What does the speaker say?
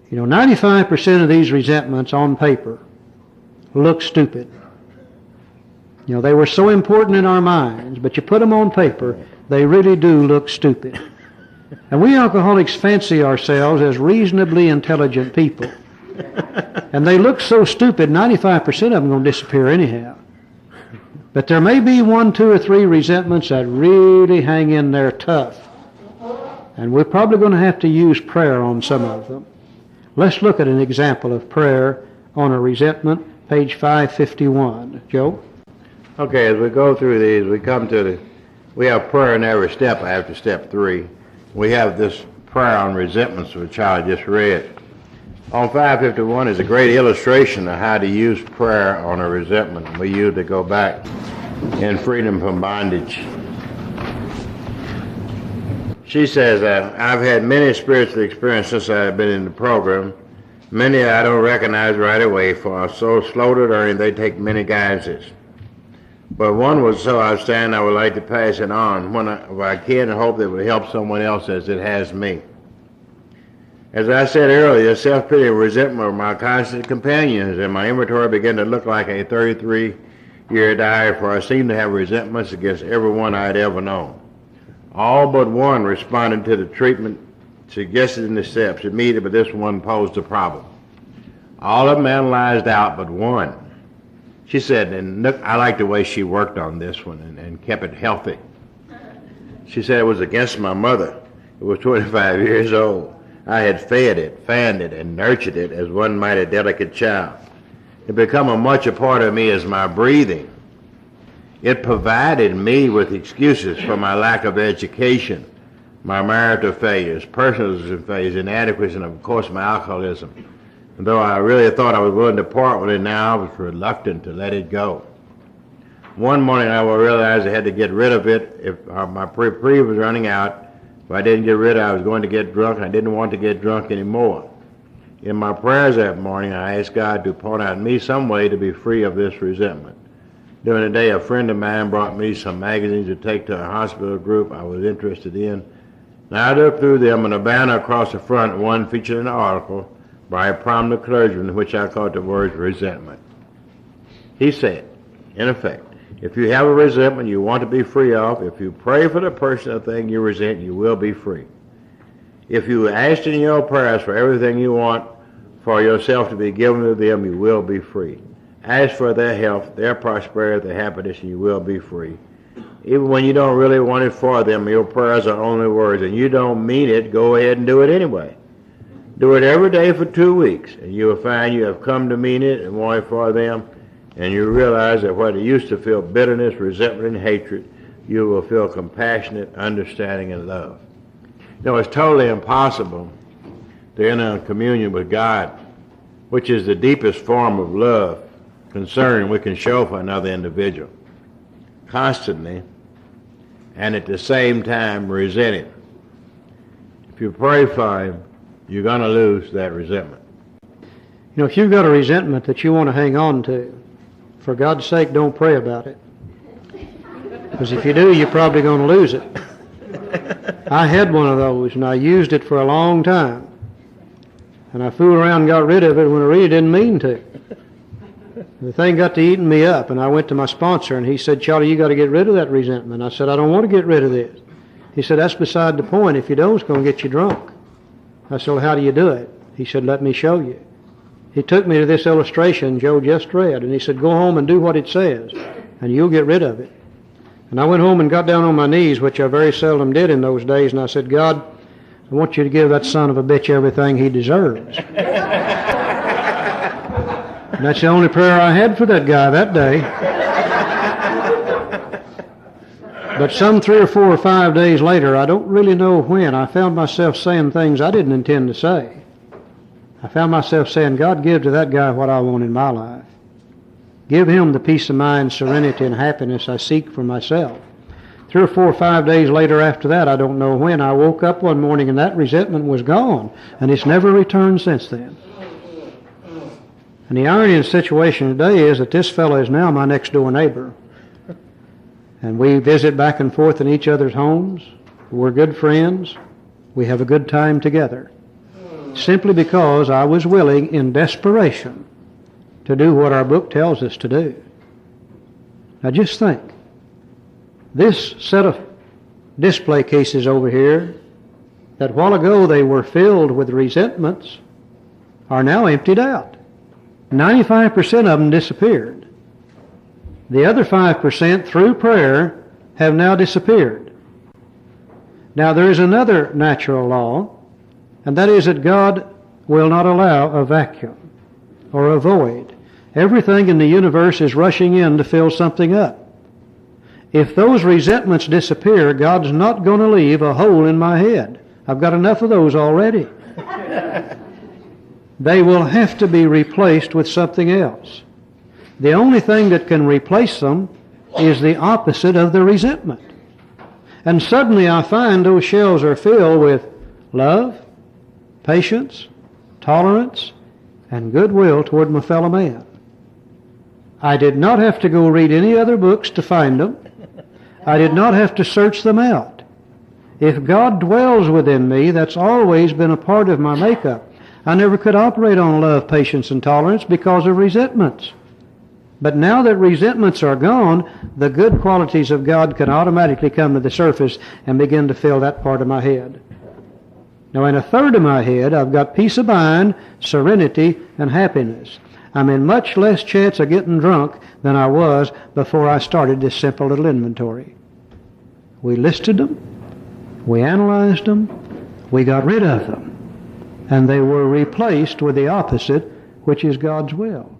You know, 95% of these resentments on paper look stupid. You know, they were so important in our minds, but you put them on paper, they really do look stupid. And we alcoholics fancy ourselves as reasonably intelligent people. And they look so stupid, 95% of them are going to disappear anyhow. But there may be 1, 2, or 3 resentments that really hang in there tough. And we're probably going to have to use prayer on some of them. Let's look at an example of prayer on a resentment, page 551. Joe? Okay, as we go through these, we have prayer in every step after step 3. We have this prayer on resentments, which I just read. On 551 is a great illustration of how to use prayer on a resentment. We use to go back in freedom from bondage. She says, I've had many spiritual experiences since I've been in the program. Many I don't recognize right away, for I'm so slow to learn they take many guidances. But one was so outstanding I would like to pass it on when I can and hope that it will help someone else as it has me. As I said earlier, self-pity and resentment were my constant companions, and my inventory began to look like a 33-year diary, for I seemed to have resentments against everyone I had ever known. All but one responded to the treatment suggested in the steps immediately, but this one posed a problem. All of them analyzed out but one. She said, and look, I like the way she worked on this one and kept it healthy. She said it was against my mother, who was 25 years old. I had fed it, fanned it, and nurtured it as one might a delicate child. It became a part of me as my breathing. It provided me with excuses for my lack of education, my marital failures, personal failures, inadequacies, and of course my alcoholism. And though I really thought I was willing to part with it now, I was reluctant to let it go. One morning I realized I had to get rid of it if my reprieve was running out. If I didn't get rid of it, I was going to get drunk, and I didn't want to get drunk anymore. In my prayers that morning, I asked God to point out in me some way to be free of this resentment. During the day, a friend of mine brought me some magazines to take to a hospital group I was interested in. Now I looked through them, and a banner across the front, one featured an article by a prominent clergyman in which I caught the words resentment. He said, in effect, if you have a resentment you want to be free of, if you pray for the person or thing you resent, you will be free. If you ask in your prayers for everything you want for yourself to be given to them, you will be free. Ask for their health, their prosperity, their happiness, and you will be free. Even when you don't really want it for them, your prayers are only words, and you don't mean it, go ahead and do it anyway. Do it every day for 2 weeks, and you will find you have come to mean it and want it for them, and you realize that where you used to feel bitterness, resentment, and hatred, you will feel compassionate, understanding, and love. You know, it's totally impossible to enter in communion with God, which is the deepest form of love, concern we can show for another individual, constantly, and at the same time resent him. If you pray for him, you're going to lose that resentment. You know, if you've got a resentment that you want to hang on to, for God's sake, don't pray about it. Because if you do, you're probably going to lose it. I had one of those, and I used it for a long time. And I fooled around and got rid of it when I really didn't mean to. The thing got to eating me up, and I went to my sponsor, and he said, Charlie, you got to get rid of that resentment. I said, I don't want to get rid of this. He said, that's beside the point. If you don't, it's going to get you drunk. I said, well, how do you do it? He said, let me show you. He took me to this illustration Joe just read, and he said, go home and do what it says, and you'll get rid of it. And I went home and got down on my knees, which I very seldom did in those days, and I said, God, I want you to give that son of a bitch everything he deserves. And that's the only prayer I had for that guy that day. But some 3 or 4 or 5 days later, I don't really know when, I found myself saying things I didn't intend to say. I found myself saying, God, give to that guy what I want in my life. Give him the peace of mind, serenity, and happiness I seek for myself. 3 or 4 or 5 days later after that, I don't know when, I woke up one morning and that resentment was gone, and it's never returned since then. And the irony of the situation today is that this fellow is now my next door neighbor. And we visit back and forth in each other's homes. We're good friends. We have a good time together. simply because I was willing in desperation to do what our book tells us to do. Now just think. This set of display cases over here, that while ago they were filled with resentments, are now emptied out. 95% of them disappeared. The other 5% through prayer have now disappeared. Now there is another natural law, and that is that God will not allow a vacuum or a void. Everything in the universe is rushing in to fill something up. If those resentments disappear, God's not going to leave a hole in my head. I've got enough of those already. They will have to be replaced with something else. The only thing that can replace them is the opposite of the resentment. And suddenly I find those shelves are filled with love, patience, tolerance, and goodwill toward my fellow man. I did not have to go read any other books to find them. I did not have to search them out. If God dwells within me, that's always been a part of my makeup. I never could operate on love, patience, and tolerance because of resentments. But now that resentments are gone, the good qualities of God can automatically come to the surface and begin to fill that part of my head. Now in a third of my head, I've got peace of mind, serenity, and happiness. I'm in much less chance of getting drunk than I was before I started this simple little inventory. We listed them, we analyzed them, we got rid of them, and they were replaced with the opposite, which is God's will.